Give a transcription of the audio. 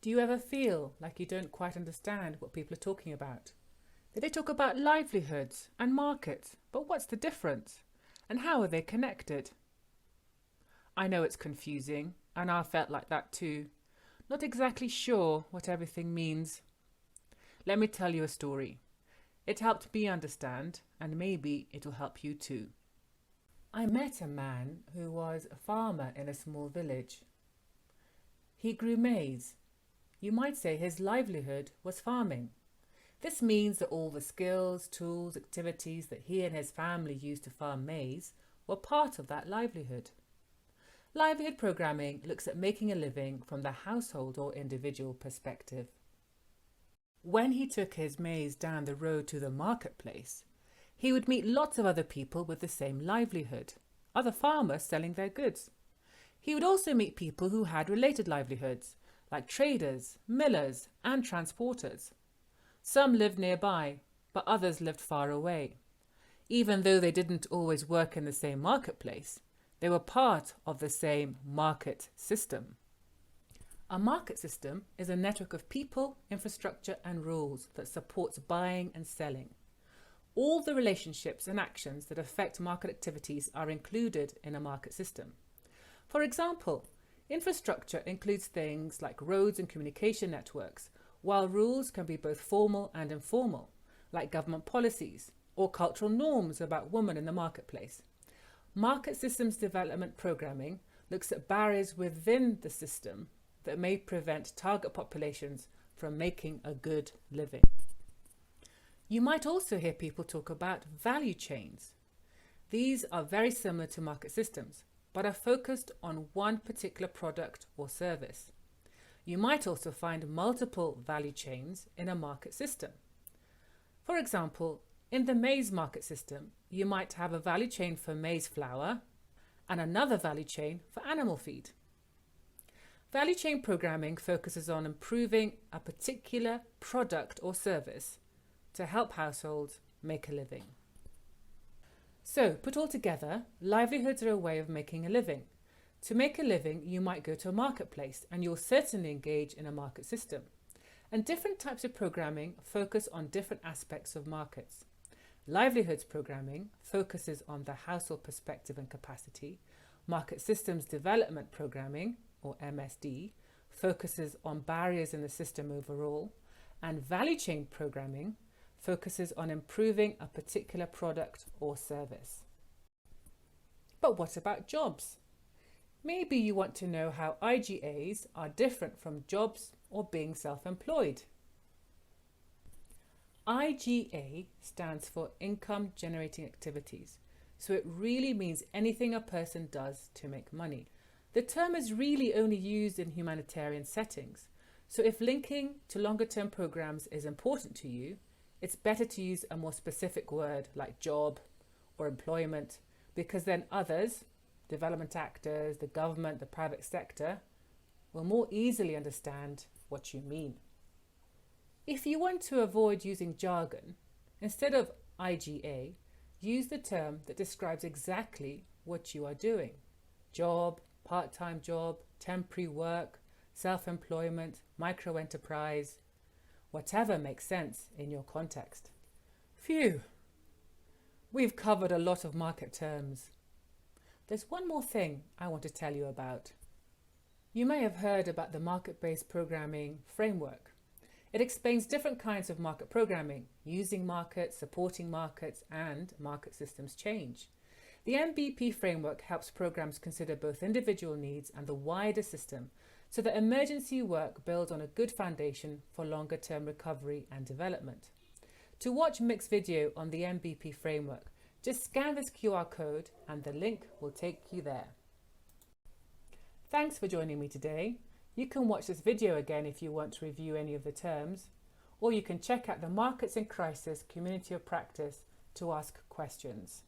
Do you ever feel like you don't quite understand what people are talking about? They talk about livelihoods and markets, but what's the difference? And how are they connected? I know it's confusing, and I felt like that too. Not exactly sure what everything means. Let me tell you a story. It helped me understand, and maybe it'll help you too. I met a man who was a farmer in a small village. He grew maize. You might say his livelihood was farming. This means that all the skills, tools, activities that he and his family used to farm maize were part of that livelihood. Livelihood programming looks at making a living from the household or individual perspective. When he took his maize down the road to the marketplace, he would meet lots of other people with the same livelihood, other farmers selling their goods. He would also meet people who had related livelihoods, like traders, millers, and transporters. Some lived nearby, but others lived far away. Even though they didn't always work in the same marketplace, they were part of the same market system. A market system is a network of people, infrastructure, and rules that supports buying and selling. All the relationships and actions that affect market activities are included in a market system. For example, infrastructure includes things like roads and communication networks, while rules can be both formal and informal, like government policies or cultural norms about women in the marketplace. Market systems development programming looks at barriers within the system that may prevent target populations from making a good living. You might also hear people talk about value chains. These are very similar to market systems, but are focused on one particular product or service. You might also find multiple value chains in a market system. For example, in the maize market system, you might have a value chain for maize flour and another value chain for animal feed. Value chain programming focuses on improving a particular product or service to help households make a living. So, put all together, livelihoods are a way of making a living. To make a living, you might go to a marketplace, and you'll certainly engage in a market system. And different types of programming focus on different aspects of markets. Livelihoods programming focuses on the household perspective and capacity. Market systems development programming, or MSD, focuses on barriers in the system overall. And value chain programming focuses on improving a particular product or service. But what about jobs? Maybe you want to know how IGAs are different from jobs or being self-employed. IGA stands for Income Generating Activities, so it really means anything a person does to make money. The term is really only used in humanitarian settings, so if linking to longer-term programs is important to you, it's better to use a more specific word like job or employment, because then others, development actors, the government, the private sector, will more easily understand what you mean. If you want to avoid using jargon, instead of IGA, use the term that describes exactly what you are doing. Job, part-time job, temporary work, self-employment, micro-enterprise, whatever makes sense in your context. Phew, we've covered a lot of market terms. There's one more thing I want to tell you about. You may have heard about the Market-Based Programming framework. It explains different kinds of market programming, using markets, supporting markets, and market systems change. The MBP framework helps programs consider both individual needs and the wider system, so that emergency work builds on a good foundation for longer-term recovery and development. To watch Mick's video on the MBP framework, just scan this QR code and the link will take you there. Thanks for joining me today. You can watch this video again if you want to review any of the terms, or you can check out the Markets in Crisis community of practice to ask questions.